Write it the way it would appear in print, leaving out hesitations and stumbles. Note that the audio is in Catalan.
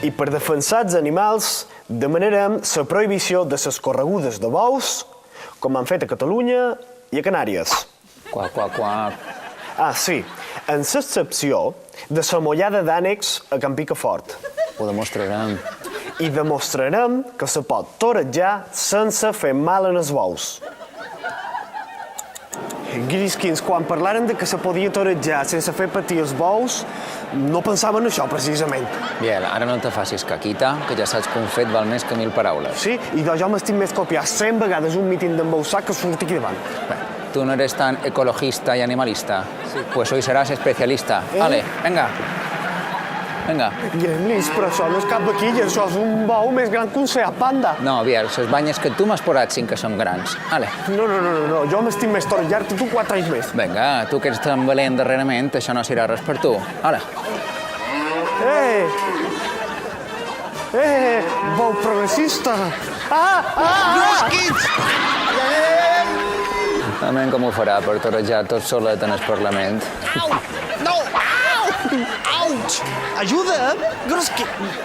I per defensar els animals demanarem la prohibició de les corregudes de bous, com han fet a Catalunya i a Canàries. Quac, quac, quac. Ah, sí, en l'excepció de la mollada d'ànecs a Can Picafort. Ho demostrarem. I demostrarem que se pot torejar sense fer mal en els bous. Grisquins, quan parlaren de que se podia torejar sense fer patir els bous, no pensaven en això, precisament. Biel, ara no te facis caquita, que ja saps que un fet val més que 1000 paraules. Sí, i jo m'estic més copiar 100 vegades un míting d'embausar que surti aquí davant. Bé, tú no eres tan ecologista y animalista. Sí. Pues hoy serás especialista. Vale, venga. Venga. Llis, però això no és cap vaquilla, això és un bou més gran que un Seat Panda. No, Biel, les banyes que tu m'has posat sí que són grans. Vale. No, jo m'estic més torellar que tu 4 anys més. Vinga, tu que ets tan valent darrerament, això no serà res per tu. Vale. Bou progressista. Grisquins! Anem com ho farà per torejar tot solet en el Parlament. Au! No! Au! Auig! Ajuda! Grisquins!